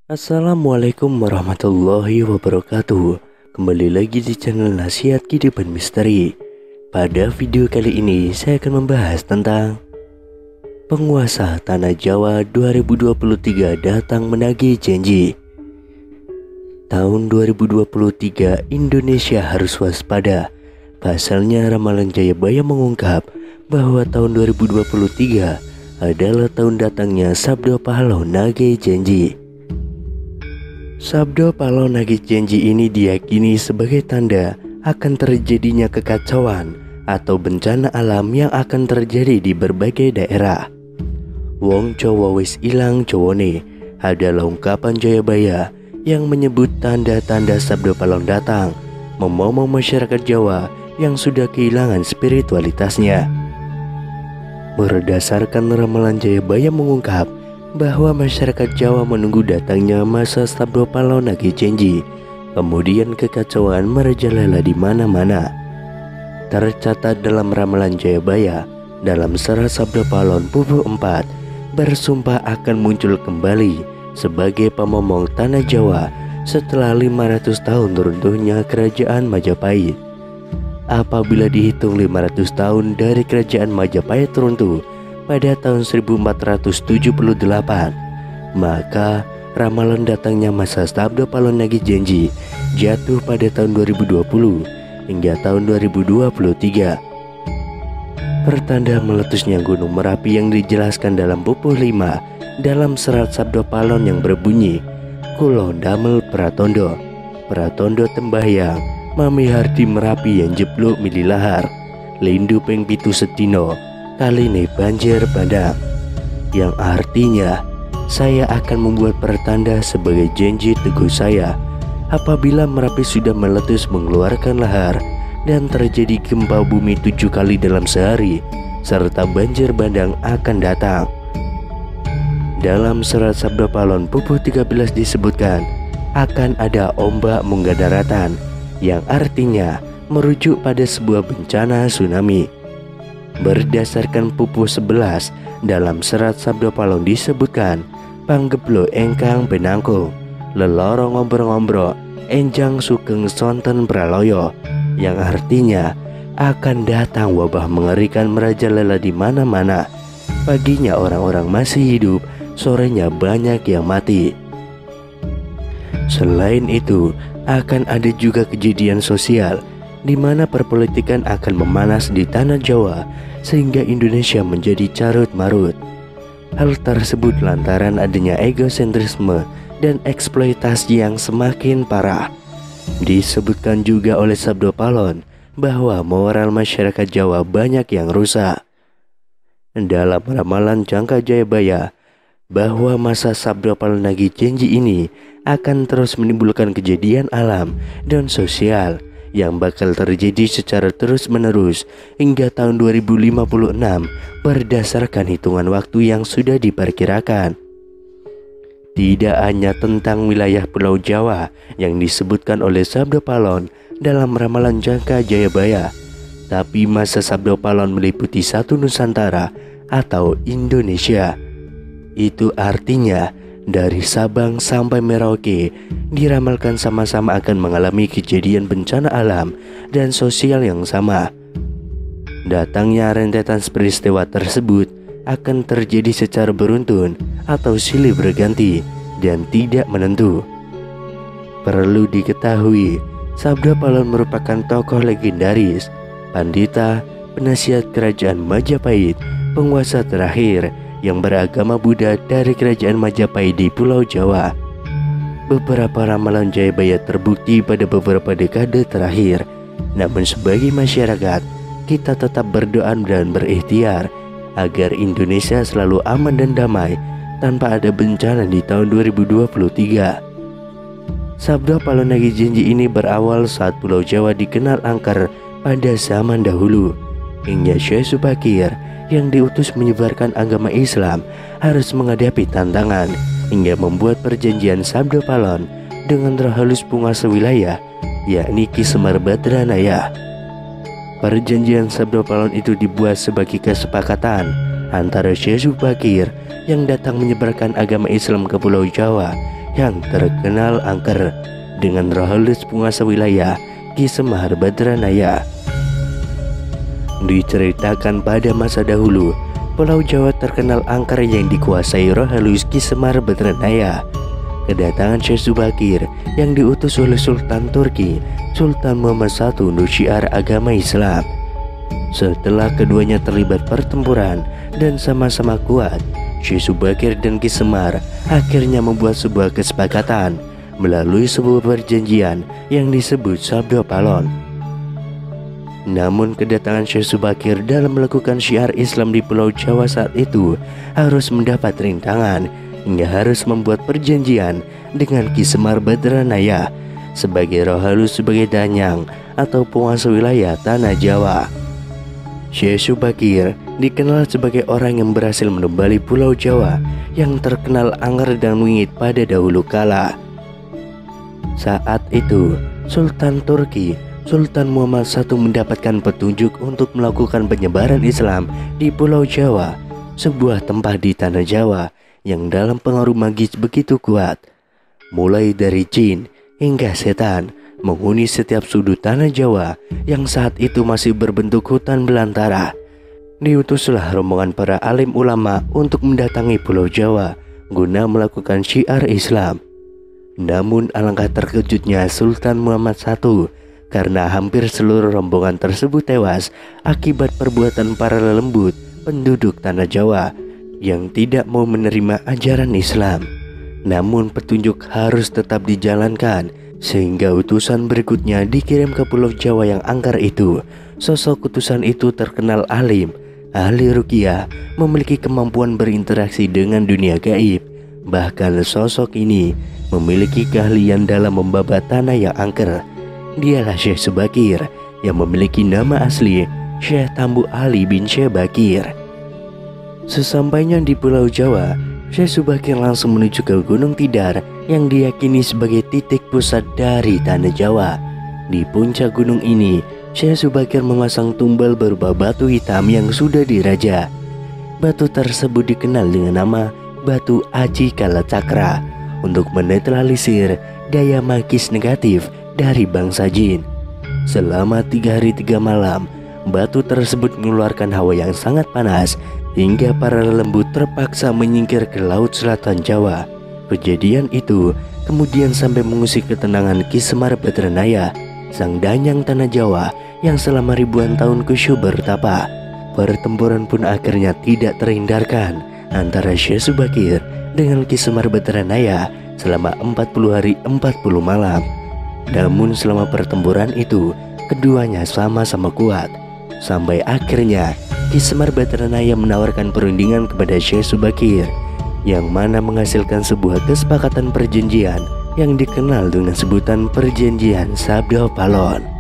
Assalamualaikum warahmatullahi wabarakatuh. Kembali lagi di channel Nasihat Kehidupan Misteri. Pada video kali ini saya akan membahas tentang penguasa Tanah Jawa 2023 datang menagih janji. Tahun 2023 Indonesia harus waspada. Pasalnya ramalan Jayabaya mengungkap bahwa tahun 2023 adalah tahun datangnya Sabdo Pahlawan Nagih Janji. Sabdo Pahlawan Nagih Janji ini diyakini sebagai tanda akan terjadinya kekacauan atau bencana alam yang akan terjadi di berbagai daerah. Wong Jawa wis ilang Jawane adalah ungkapan Jayabaya yang menyebut tanda-tanda Sabdo Pahlawan datang, memomong masyarakat Jawa yang sudah kehilangan spiritualitasnya. Berdasarkan ramalan Jayabaya mengungkap bahwa masyarakat Jawa menunggu datangnya masa Sabdo Pahlawan Nagih Janji. Kemudian kekacauan merajalela di mana-mana. Tercatat dalam ramalan Jayabaya dalam serat Sabdo Pahlawan Pupuh 4 bersumpah akan muncul kembali sebagai pemomong tanah Jawa setelah 500 tahun runtuhnya kerajaan Majapahit. Apabila dihitung 500 tahun dari kerajaan Majapahit runtuh pada tahun 1478, maka ramalan datangnya masa Sabdo Pahlawan Nagih Janji jatuh pada tahun 2020 hingga tahun 2023. Pertanda meletusnya Gunung Merapi yang dijelaskan dalam Pupuh 5 dalam serat Sabdo Pahlawan yang berbunyi, Kulo damel pratondo, pratondo tembahyang, mami hardi Merapi yang jeblok mililahar, lindu ping pitu setino, kali ini banjir bandang, yang artinya saya akan membuat pertanda sebagai janji teguh saya apabila Merapi sudah meletus mengeluarkan lahar dan terjadi gempa bumi 7 kali dalam sehari serta banjir bandang akan datang. Dalam serat Sabdo Pahlawan Pupuh 13 disebutkan akan ada ombak munggah daratan, yang artinya merujuk pada sebuah bencana tsunami. Berdasarkan Pupuh 11 dalam serat Sabdo Pahlawan disebutkan panggeblo engkang benangkung leloro ngombro-ngombro enjang sugeng sonten praloyo, yang artinya akan datang wabah mengerikan merajalela di mana-mana. Paginya orang-orang masih hidup, sorenya banyak yang mati. Selain itu akan ada juga kejadian sosial di mana perpolitikan akan memanas di tanah Jawa sehingga Indonesia menjadi carut marut. Hal tersebut lantaran adanya egosentrisme dan eksploitasi yang semakin parah. Disebutkan juga oleh Sabdo Pahlawan bahwa moral masyarakat Jawa banyak yang rusak. Dalam ramalan jangka Jayabaya bahwa masa Sabdo Pahlawan Nagih Janji ini akan terus menimbulkan kejadian alam dan sosial yang bakal terjadi secara terus-menerus hingga tahun 2056 berdasarkan hitungan waktu yang sudah diperkirakan. Tidak hanya tentang wilayah Pulau Jawa yang disebutkan oleh Sabdo Pahlawan dalam ramalan jangka Jayabaya, tapi masa Sabdo Pahlawan meliputi satu Nusantara atau Indonesia. Itu artinya dari Sabang sampai Merauke diramalkan sama-sama akan mengalami kejadian bencana alam dan sosial yang sama. Datangnya rentetan peristiwa tersebut akan terjadi secara beruntun atau silih berganti dan tidak menentu. Perlu diketahui, Sabdo Pahlawan merupakan tokoh legendaris, pandita, penasihat kerajaan Majapahit, penguasa terakhir yang beragama Buddha dari kerajaan Majapahit di Pulau Jawa. Beberapa ramalan Jayabaya terbukti pada beberapa dekade terakhir. Namun sebagai masyarakat, kita tetap berdoa dan berikhtiar agar Indonesia selalu aman dan damai tanpa ada bencana di tahun 2023. Sabdo Pahlawan Nagih Janji ini berawal saat Pulau Jawa dikenal angker pada zaman dahulu, hingga Syekh Subakir yang diutus menyebarkan agama Islam harus menghadapi tantangan hingga membuat perjanjian Sabdo Pahlawan dengan Roh Halus penguasa wilayah, yakni Ki Semar Badranaya. Perjanjian Sabdo Pahlawan itu dibuat sebagai kesepakatan antara Syekh Subakir yang datang menyebarkan agama Islam ke Pulau Jawa yang terkenal angker dengan roh halus penguasa wilayah Ki Semar Badranaya. Diceritakan pada masa dahulu, Pulau Jawa terkenal angker yang dikuasai roh halus Ki Semar Badranaya. Kedatangan Syekh Subakir yang diutus oleh Sultan Turki, Sultan Muhammad I untuk syiar agama Islam. Setelah keduanya terlibat pertempuran dan sama-sama kuat, Syekh Subakir dan Ki Semar akhirnya membuat sebuah kesepakatan melalui sebuah perjanjian yang disebut Sabdo Palon. Namun kedatangan Syekh Subakir dalam melakukan syiar Islam di Pulau Jawa saat itu harus mendapat rintangan hingga harus membuat perjanjian dengan Ki Semar Badranaya sebagai roh halus sebagai danyang atau penguasa wilayah tanah Jawa. Syekh Subakir dikenal sebagai orang yang berhasil menembali Pulau Jawa yang terkenal angker dan wingit pada dahulu kala. Saat itu, Sultan Turki, Sultan Muhammad I mendapatkan petunjuk untuk melakukan penyebaran Islam di Pulau Jawa, sebuah tempat di tanah Jawa yang dalam pengaruh magis begitu kuat. Mulai dari jin hingga setan menghuni setiap sudut tanah Jawa yang saat itu masih berbentuk hutan belantara. Diutuslah rombongan para alim ulama untuk mendatangi Pulau Jawa guna melakukan syiar Islam. Namun alangkah terkejutnya Sultan Muhammad I karena hampir seluruh rombongan tersebut tewas akibat perbuatan para lelembut penduduk tanah Jawa yang tidak mau menerima ajaran Islam. Namun petunjuk harus tetap dijalankan sehingga utusan berikutnya dikirim ke Pulau Jawa yang angker itu. Sosok utusan itu terkenal alim, ahli ruqyah, memiliki kemampuan berinteraksi dengan dunia gaib. Bahkan sosok ini memiliki keahlian dalam membabat tanah yang angker. Dialah Syekh Subakir yang memiliki nama asli Syekh Tambu Ali bin Syekh Bakir. Sesampainya di Pulau Jawa, Syekh Subakir langsung menuju ke Gunung Tidar yang diyakini sebagai titik pusat dari tanah Jawa. Di puncak gunung ini, Syekh Subakir memasang tumbal berupa batu hitam yang sudah diraja. Batu tersebut dikenal dengan nama Batu Aji Kala Cakra untuk menetralisir daya magis negatif dari bangsa jin. Selama 3 hari 3 malam, batu tersebut mengeluarkan hawa yang sangat panas hingga para lembut terpaksa menyingkir ke laut selatan Jawa. Kejadian itu kemudian sampai mengusik ketenangan Ki Semar Badranaya, sang danyang tanah Jawa yang selama ribuan tahun kusyuk bertapa. Pertempuran pun akhirnya tidak terhindarkan antara Syekh Subakir dengan Ki Semar Badranaya selama 40 hari 40 malam. Namun selama pertempuran itu keduanya sama-sama kuat, sampai akhirnya Ki Semar Badranaya menawarkan perundingan kepada Syekh Subakir, yang mana menghasilkan sebuah kesepakatan perjanjian yang dikenal dengan sebutan Perjanjian Sabdo Palon.